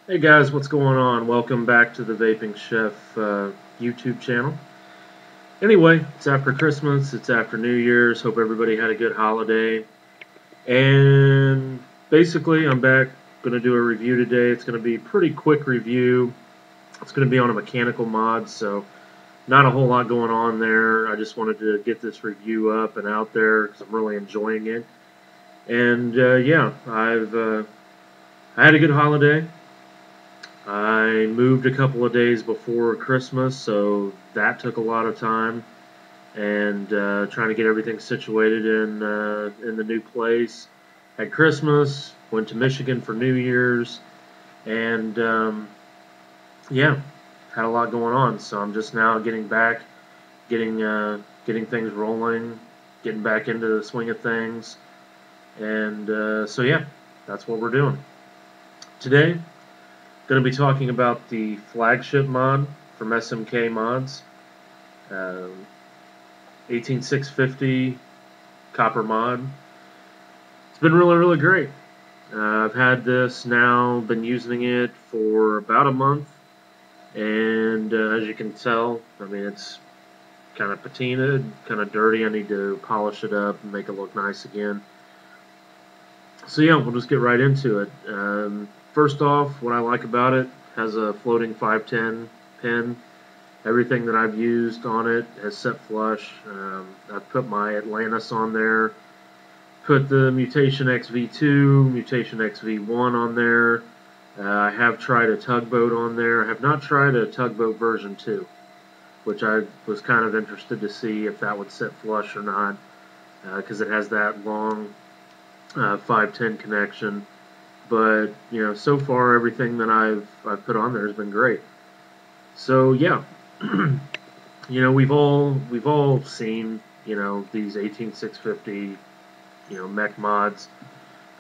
Hey guys, what's going on? Welcome back to the Vaping Chef YouTube channel. Anyway, it's after Christmas, it's after New Year's. Hope everybody had a good holiday. And basically, I'm back, going to do a review today. It's going to be a pretty quick review. It's going to be on a mechanical mod, so not a whole lot going on there. I just wanted to get this review up and out there because I'm really enjoying it. And yeah, I had a good holiday. I moved a couple of days before Christmas, so that took a lot of time, and trying to get everything situated in the new place. Had Christmas, went to Michigan for New Year's, and yeah, had a lot going on. So I'm just now getting back, getting things rolling, getting back into the swing of things, and so yeah, that's what we're doing today. Going to be talking about the Flagship Mod from SMK Mods, 18650 copper mod. It's been really great. I've had this now, been using it for about a month, and as you can tell, I mean, it's kind of patinaed, kind of dirty. I need to polish it up and make it look nice again. So yeah, we'll just get right into it. First off, what I like about it, has a floating 510 pin. Everything that I've used on it has set flush. I've put my Atlantis on there, put the Mutation XV2, Mutation XV1 on there. I have tried a tugboat on there. I have not tried a tugboat version 2, which I was kind of interested to see if that would set flush or not, because it has that long 510 connection. But you know, so far everything that I've put on there has been great. So yeah, you know, we've all seen, you know, these 18650, you know, mech mods.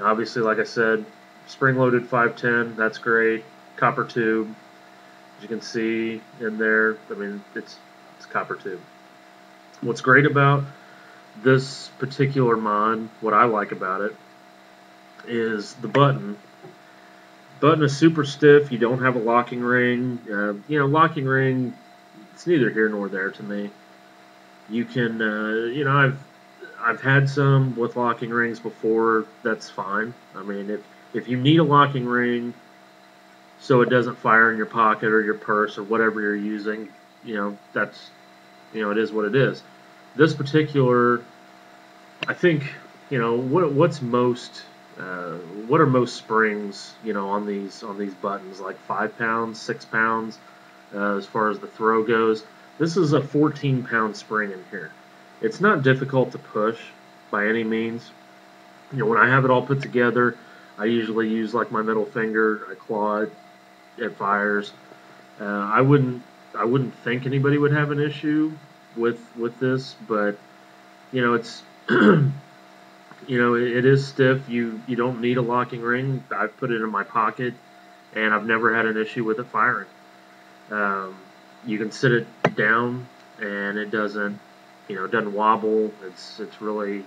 Obviously, like I said, spring-loaded 510, that's great. Copper tube, as you can see in there. I mean, it's copper tube. What's great about this particular mod, what I like about it, is the button. Button is super stiff. You don't have a locking ring. You know, locking ring, it's neither here nor there to me. You can, you know, I've had some with locking rings before. That's fine. I mean, if you need a locking ring so it doesn't fire in your pocket or your purse or whatever you're using, you know, that's, you know, it is what it is. This particular, I think, you know, what are most springs, you know, on these buttons, like 5 pounds, 6 pounds, as far as the throw goes. This is a 14-pound spring in here. It's not difficult to push by any means. You know, when I have it all put together, I usually use like my middle finger. I claw it, it fires. I wouldn't think anybody would have an issue with this, but you know, it's you know, it is stiff. You don't need a locking ring. I've put it in my pocket, and I've never had an issue with it firing. You can sit it down, and it doesn't, you know, it doesn't wobble. It's really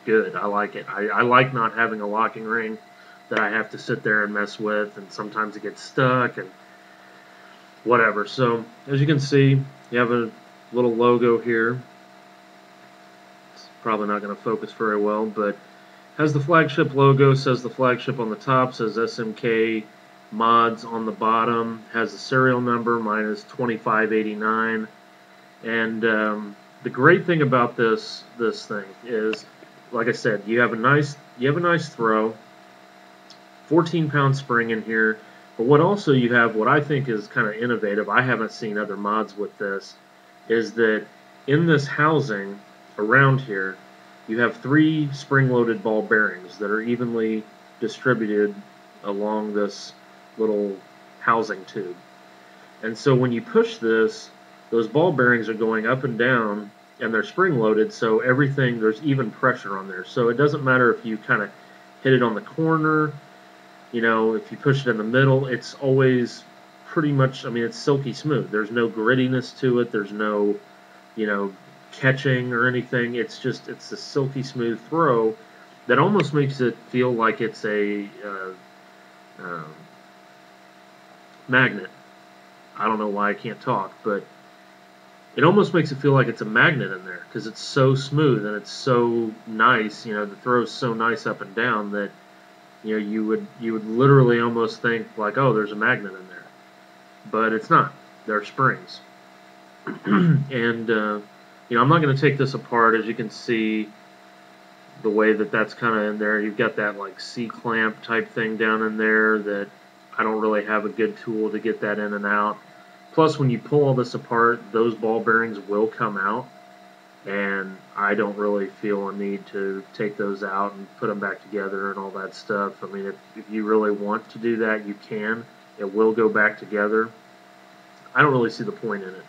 good. I like it. I like not having a locking ring that I have to sit there and mess with, and sometimes it gets stuck and whatever. So as you can see, you have a little logo here. Probably not going to focus very well, but has the Flagship logo, says the Flagship on the top, says SMK Mods on the bottom, has the serial number, mine is 2589, and the great thing about this thing is, like I said, you have a nice throw, 14-pound spring in here, but what also you have, what I think is kind of innovative, I haven't seen other mods with this, is that in this housing around here, you have 3 spring-loaded ball bearings that are evenly distributed along this little housing tube. And so when you push this, those ball bearings are going up and down, and they're spring-loaded, so everything, there's even pressure on there. So it doesn't matter if you kind of hit it on the corner, you know, if you push it in the middle, it's always pretty much, I mean, it's silky smooth. There's no grittiness to it. There's no, you know, catching or anything. It's just, it's a silky smooth throw that almost makes it feel like it's a magnet. I don't know why I can't talk, but it almost makes it feel like it's a magnet in there because it's so smooth and it's so nice. You know, the throw's so nice up and down that you would literally almost think like, oh, there's a magnet in there, but it's not. They're springs. And I'm not going to take this apart. As you can see, the way that that's kind of in there, you've got that like C-clamp type thing down in there that I don't really have a good tool to get that in and out. Plus, when you pull all this apart, those ball bearings will come out, and I don't really feel a need to take those out and put them back together and all that stuff. I mean, if you really want to do that, you can. It will go back together. I don't really see the point in it.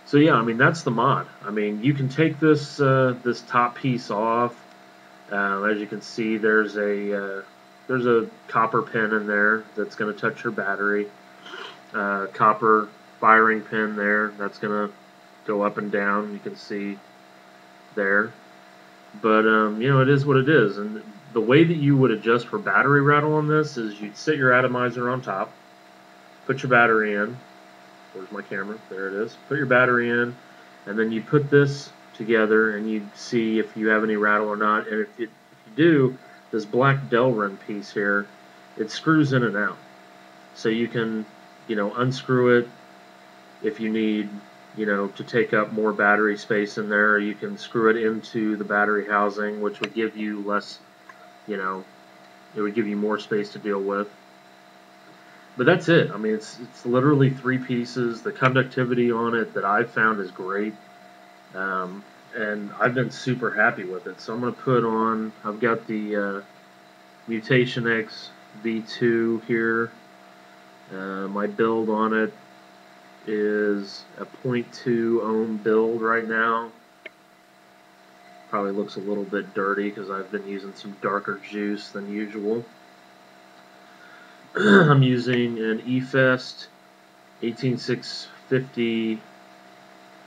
So yeah, I mean, that's the mod. I mean, you can take this this top piece off. As you can see, there's a copper pin in there that's going to touch your battery. Copper firing pin there that's going to go up and down. You can see there. But it is what it is. And the way that you would adjust for battery rattle on this is you'd set your atomizer on top, put your battery in. Where's my camera? There it is. Put your battery in, and then you put this together, and you see if you have any rattle or not. And if you do, this black Delrin piece here, it screws in and out. So you can, unscrew it if you need, to take up more battery space in there. You can screw it into the battery housing, which would give you less, it would give you more space to deal with. But that's it. I mean, it's literally 3 pieces. The conductivity on it that I've found is great. And I've been super happy with it. So I'm going to put on, I've got the Mutation X V2 here. My build on it is a 0.2 ohm build right now. Probably looks a little bit dirty because I've been using some darker juice than usual. I'm using an eFest 18650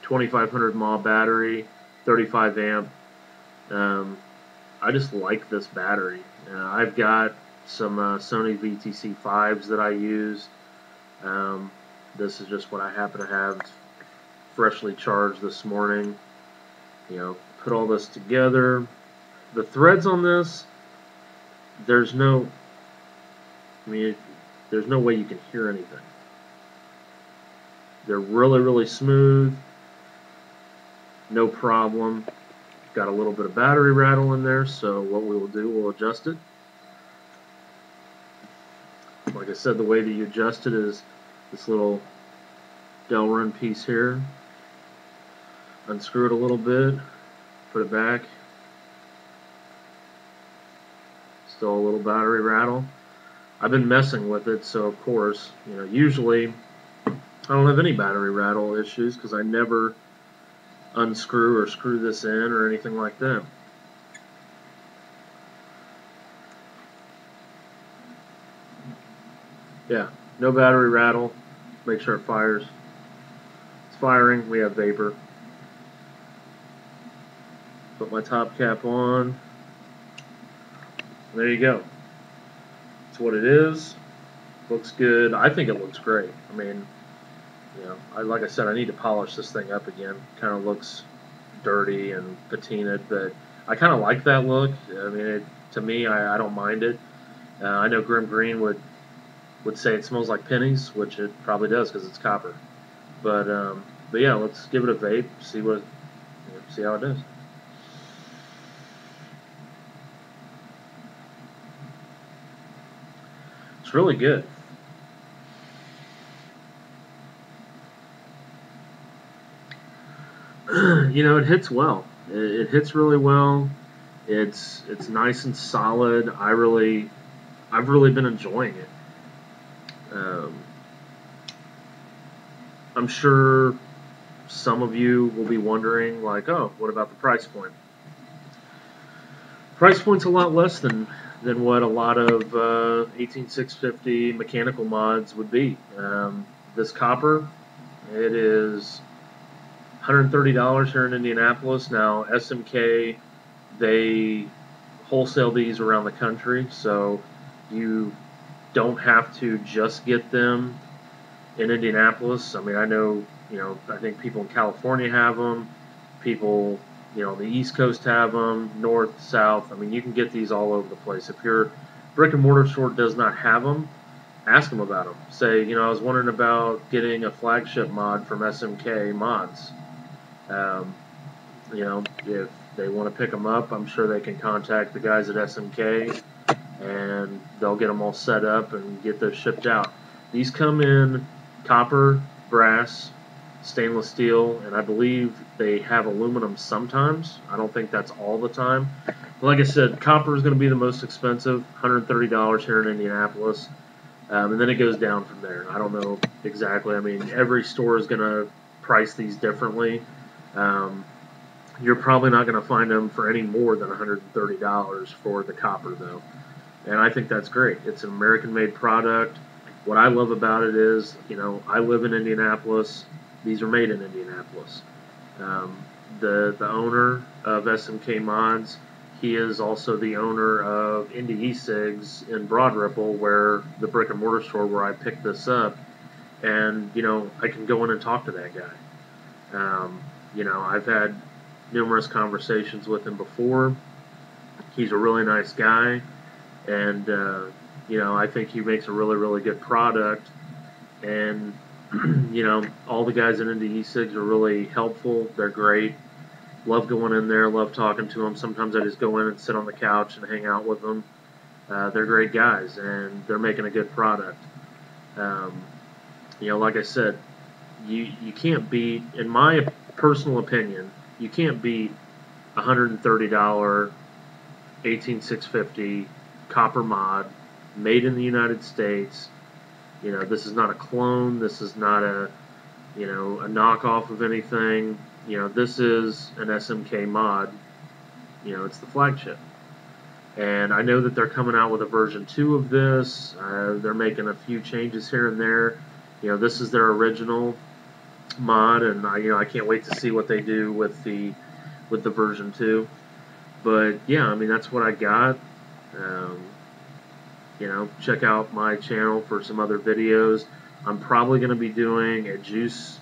2500 mAh battery, 35 amp. I just like this battery. I've got some Sony VTC 5s that I use. This is just what I happen to have freshly charged this morning. Put all this together. The threads on this, there's no way you can hear anything. They're really, really smooth. No problem. Got a little bit of battery rattle in there, so what we will do, we'll adjust it. Like I said, the way that you adjust it is this little Delrin piece here. Unscrew it a little bit, put it back. Still a little battery rattle. I've been messing with it, so of course, usually I don't have any battery rattle issues because I never unscrew or screw this in or anything like that. Yeah, no battery rattle. Make sure it fires. It's firing. We have vapor. Put my top cap on. There you go. That's what it is. Looks good. I think it looks great. I mean, like I said, I need to polish this thing up again. Kind of looks dirty and patinaed, but I kind of like that look. I mean, to me, I don't mind it. I know Grim Green would say it smells like pennies, which it probably does because it's copper. But yeah, let's give it a vape. See how it does. It's really good. It hits well. It hits really well. It's nice and solid. I've really been enjoying it. I'm sure some of you will be wondering, like, oh, what about the price point? Price point's a lot less than what a lot of 18650 mechanical mods would be. This copper, it is $130 here in Indianapolis. Now, SMK, they wholesale these around the country, so you don't have to just get them in Indianapolis. I mean, I know, I think people in California have them. People, on the East Coast have them, north, south. I mean, you can get these all over the place. If your brick and mortar store does not have them, ask them about them. Say, I was wondering about getting a Flagship Mod from SMK Mods. If they want to pick them up, I'm sure they can contact the guys at SMK, and they'll get them all set up and get those shipped out. These come in copper, brass, stainless steel, and I believe they have aluminum sometimes. I don't think that's all the time. But like I said, copper is going to be the most expensive, $130 here in Indianapolis. And then it goes down from there. I don't know exactly. I mean, every store is going to price these differently. You're probably not going to find them for any more than $130 for the copper, though. And I think that's great. It's an American-made product. What I love about it is, I live in Indianapolis. These are made in Indianapolis. The owner of SMK Mods, he is also the owner of Indie E-Cigs in Broad Ripple, where the brick and mortar store where I picked this up. And, I can go in and talk to that guy. I've had numerous conversations with him before. He's a really nice guy, and I think he makes a really, really good product. And all the guys in Indie E-Cigs are really helpful. They're great. Love going in there. Love talking to them. Sometimes I just go in and sit on the couch and hang out with them. They're great guys, and they're making a good product. Like I said, you can't beat, in my personal opinion, you can't beat $130 18650 copper mod made in the United States. This is not a clone. This is not a knockoff of anything. This is an SMK mod. It's the flagship. And I know that they're coming out with a version 2 of this. They're making a few changes here and there. This is their original mod, and I can't wait to see what they do with the version 2. But yeah, I mean, that's what I got. Check out my channel for some other videos. I'm probably going to be doing a juice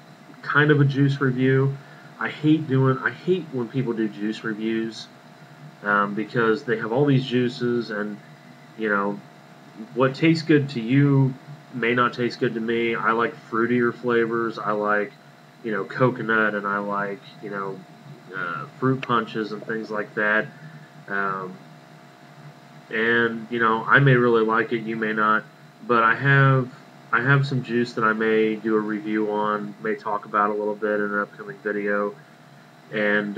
review. I hate when people do juice reviews, because they have all these juices, and what tastes good to you may not taste good to me. I like fruitier flavors. I like coconut, and I like fruit punches and things like that. And I may really like it, you may not, but I have some juice that I may do a review on, may talk about a little bit in an upcoming video. And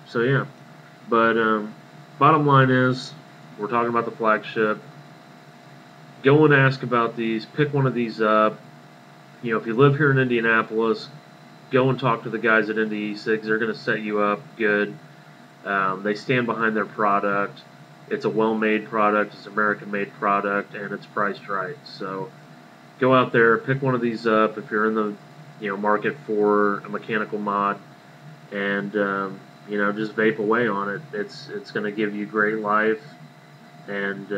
so yeah, but bottom line is, we're talking about the flagship. Go and ask about these. Pick one of these up. If you live here in Indianapolis, go and talk to the guys at Indie E-Cigs. They're going to set you up good. They stand behind their product. It's a well-made product. It's an American-made product, and it's priced right. So go out there, pick one of these up if you're in the market for a mechanical mod, and just vape away on it. It's going to give you great life, and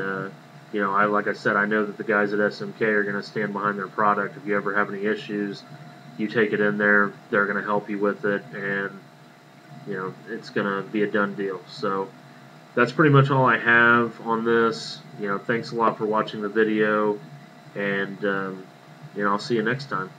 like I said, I know that the guys at SMK are going to stand behind their product. If you ever have any issues, you take it in there, they're going to help you with it, and it's going to be a done deal. So that's pretty much all I have on this. Thanks a lot for watching the video, and I'll see you next time.